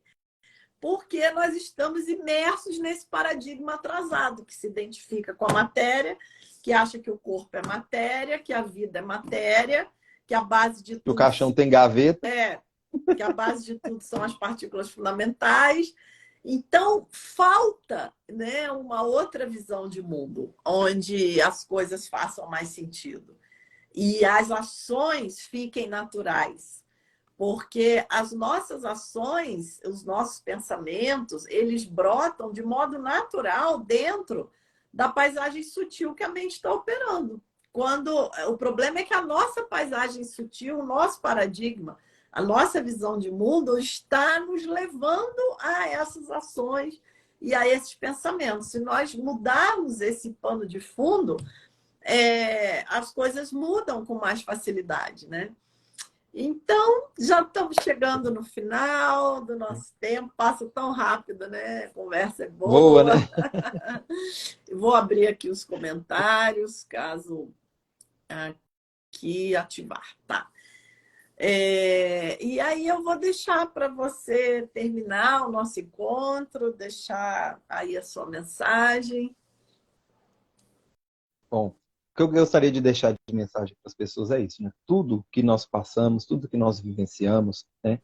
Porque nós estamos imersos nesse paradigma atrasado, que se identifica com a matéria, que acha que o corpo é matéria, que a vida é matéria, que a base de tudo... O caixão tem gaveta. Que a base de tudo são as partículas fundamentais. Então, falta, né, uma outra visão de mundo, onde as coisas façam mais sentido. E as ações fiquem naturais. Porque as nossas ações, os nossos pensamentos, eles brotam de modo natural dentro da paisagem sutil que a mente está operando. O problema é que a nossa paisagem sutil, o nosso paradigma, a nossa visão de mundo está nos levando a essas ações e a esses pensamentos. Se nós mudarmos esse pano de fundo, as coisas mudam com mais facilidade, né? Então, já estamos chegando no final do nosso tempo. Passa tão rápido, né? A conversa é boa. Boa, né? Vou abrir aqui os comentários, caso aqui ativar. Tá. E aí eu vou deixar para você terminar o nosso encontro, deixar aí a sua mensagem. Bom, o que eu gostaria de deixar de mensagem para as pessoas é isso, né? Tudo que nós passamos, tudo que nós vivenciamos, né?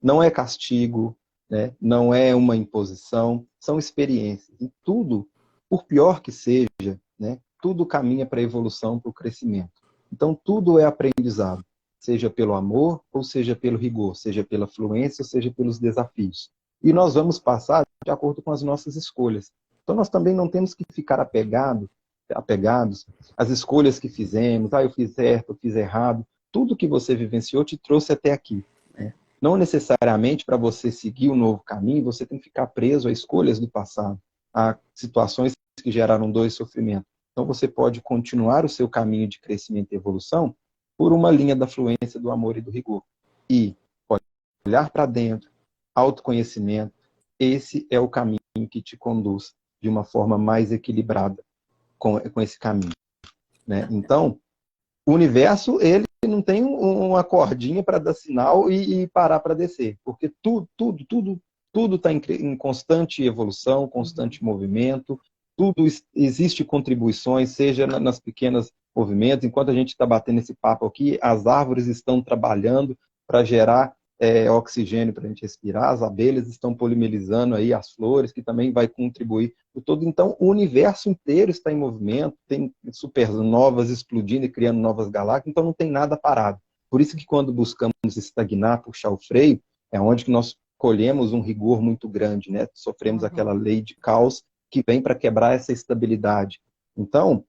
Não é castigo, né? Não é uma imposição, são experiências. E tudo, por pior que seja, né? Tudo caminha para a evolução, para o crescimento. Então, tudo é aprendizado, seja pelo amor ou seja pelo rigor, seja pela fluência ou seja pelos desafios. E nós vamos passar de acordo com as nossas escolhas. Então, nós também não temos que ficar apegados apegados, as escolhas que fizemos, eu fiz certo, eu fiz errado, tudo que você vivenciou te trouxe até aqui, né? Não necessariamente para você seguir um novo caminho, você tem que ficar preso a escolhas do passado, a situações que geraram dor e sofrimento. Então você pode continuar o seu caminho de crescimento e evolução por uma linha da fluência, do amor e do rigor. E pode olhar para dentro, autoconhecimento, esse é o caminho que te conduz de uma forma mais equilibrada com esse caminho, né? Então, o universo, ele não tem uma cordinha para dar sinal e parar para descer, porque tudo está em constante evolução, constante movimento, tudo existe contribuições, seja nas pequenas movimentos. Enquanto a gente está batendo esse papo aqui, as árvores estão trabalhando para gerar oxigênio para a gente respirar, as abelhas estão polimerizando aí as flores, que também vai contribuir por todo. Então, o universo inteiro está em movimento, tem supernovas explodindo e criando novas galáxias, então não tem nada parado. Por isso que quando buscamos estagnar, puxar o freio, é onde que nós colhemos um rigor muito grande, né? Sofremos aquela lei de caos que vem para quebrar essa estabilidade. Então,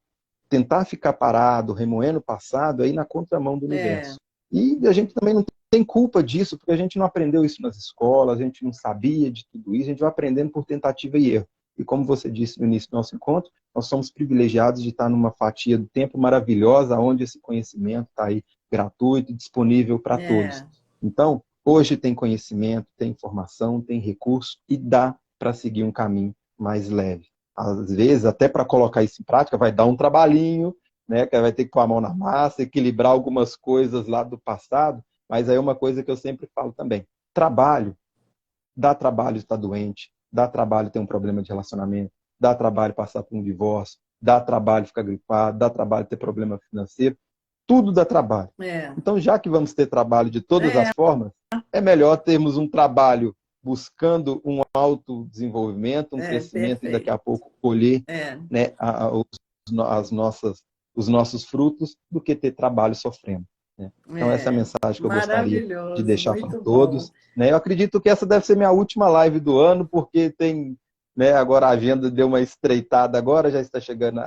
tentar ficar parado, remoendo o passado, aí na contramão do universo. E a gente também não tem culpa disso, porque a gente não aprendeu isso nas escolas, a gente não sabia de tudo isso, a gente vai aprendendo por tentativa e erro. E como você disse no início do nosso encontro, nós somos privilegiados de estar numa fatia do tempo maravilhosa, onde esse conhecimento está aí gratuito e disponível para todos. Então, hoje tem conhecimento, tem informação, tem recurso e dá para seguir um caminho mais leve. Às vezes, até para colocar isso em prática, vai dar um trabalhinho, né? Que vai ter que pôr a mão na massa, equilibrar algumas coisas lá do passado, mas aí é uma coisa que eu sempre falo também. Trabalho, dá trabalho estar doente, dá trabalho ter um problema de relacionamento, dá trabalho passar por um divórcio, dá trabalho ficar gripado, dá trabalho ter problema financeiro, tudo dá trabalho. Então, já que vamos ter trabalho de todas as formas, é melhor termos um trabalho buscando um autodesenvolvimento, um crescimento e daqui a pouco colher né, os nossos frutos, do que ter trabalho sofrendo. Né? Então, essa é a mensagem que eu gostaria de deixar para todos. Né? Eu acredito que essa deve ser minha última live do ano, porque tem, né, agora a agenda deu uma estreitada agora, já está chegando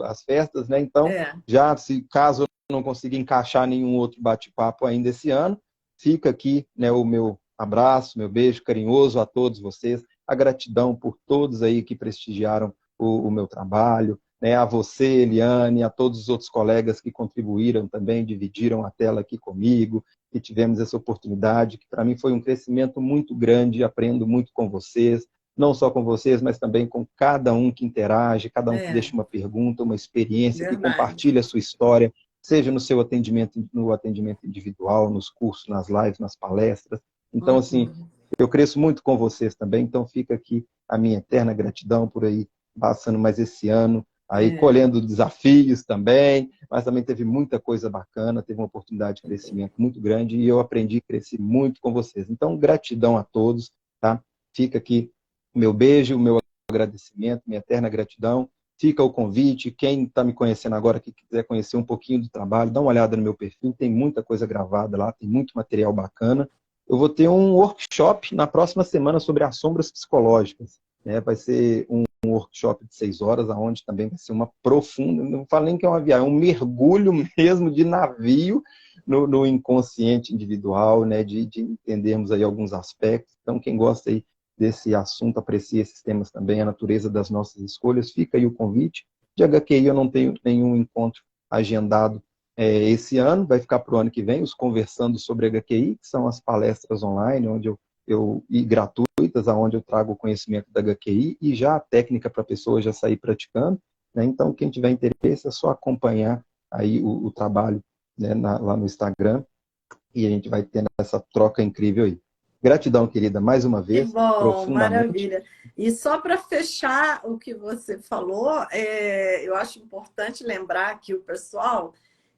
as festas, né? Então, já se caso eu não consiga encaixar nenhum outro bate-papo ainda esse ano, fica aqui, né, o meu abraço, meu beijo carinhoso a todos vocês, a gratidão por todos aí que prestigiaram o meu trabalho, né, a você, Eliane, a todos os outros colegas que contribuíram também, dividiram a tela aqui comigo, que tivemos essa oportunidade, que para mim foi um crescimento muito grande, aprendo muito com vocês, não só com vocês, mas também com cada um que interage, cada um que deixa uma pergunta, uma experiência, que compartilha a sua história, seja no seu atendimento, no atendimento individual, nos cursos, nas lives, nas palestras. Então, assim, eu cresço muito com vocês também, então fica aqui a minha eterna gratidão por aí, passando mais esse ano, aí colhendo desafios também, mas também teve muita coisa bacana, teve uma oportunidade de crescimento muito grande e eu aprendi a crescer muito com vocês. Então, gratidão a todos, tá? Fica aqui o meu beijo, o meu agradecimento, minha eterna gratidão. Fica o convite, quem está me conhecendo agora, que quiser conhecer um pouquinho do trabalho, dá uma olhada no meu perfil, tem muita coisa gravada lá, tem muito material bacana. Eu vou ter um workshop na próxima semana sobre as sombras psicológicas. Né? Vai ser um workshop de 6 horas, onde também vai ser uma profunda, não falo nem que é uma viagem, é um mergulho mesmo de navio no inconsciente individual, né? de entendermos aí alguns aspectos. Então, quem gosta aí desse assunto, aprecia esses temas também, a natureza das nossas escolhas, fica aí o convite. De HQI eu não tenho nenhum encontro agendado esse ano, vai ficar para o ano que vem, os Conversando sobre HQI, que são as palestras online, onde e gratuitas, onde eu trago o conhecimento da HQI e já a técnica para a pessoa já sair praticando. Né? Então, quem tiver interesse, é só acompanhar aí o trabalho, né, lá no Instagram, e a gente vai tendo essa troca incrível aí. Gratidão, querida, mais uma vez. Que bom, profundamente. maravilha. E só para fechar o que você falou, eu acho importante lembrar aqui o pessoal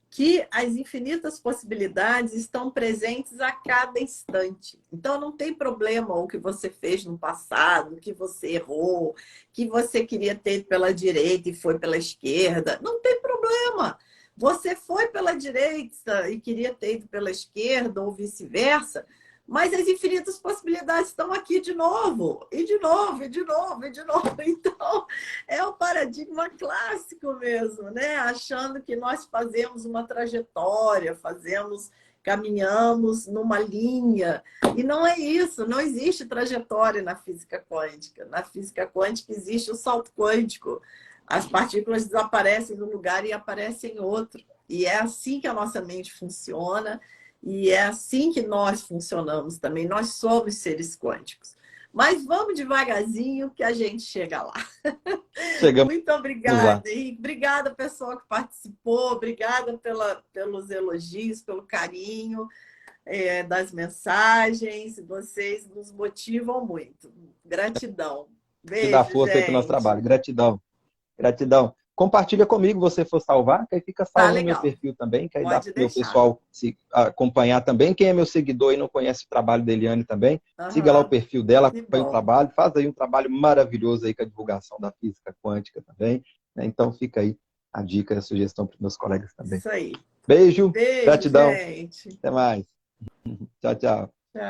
que as infinitas possibilidades estão presentes a cada instante. Então, não tem problema o que você fez no passado, o que você errou, que você queria ter ido pela direita e foi pela esquerda. Não tem problema. Você foi pela direita e queria ter ido pela esquerda ou vice-versa. Mas as infinitas possibilidades estão aqui de novo, e de novo, e de novo, e de novo. Então, é o paradigma clássico mesmo, né? Achando que nós fazemos uma trajetória, caminhamos numa linha. E não é isso, não existe trajetória na física quântica. Na física quântica existe o salto quântico. As partículas desaparecem num lugar e aparecem em outro. E é assim que a nossa mente funciona. E é assim que nós funcionamos também. Nós somos seres quânticos. Mas vamos devagarzinho que a gente chega lá. Chegamos Muito lá. obrigada. E obrigada, pessoal que participou. Obrigada pelos elogios, pelo carinho das mensagens. Vocês nos motivam muito. Gratidão. Que dá Beijo, força aí para o nosso gente. trabalho. Gratidão. Gratidão. Compartilha comigo, você for salvar, que aí fica Tá salvo no meu legal. perfil também, que aí dá para Pode o meu deixar. pessoal se acompanhar também. Quem é meu seguidor e não conhece o trabalho da Eliane também, siga lá o Aham. perfil dela, Que acompanha o bom. trabalho, faz aí um trabalho maravilhoso aí com a divulgação da física quântica também, né? Então fica aí a dica, a sugestão para os meus colegas também. Isso aí. Beijo, Beijo, gratidão, gente. até mais. Tchau, tchau. Tchau.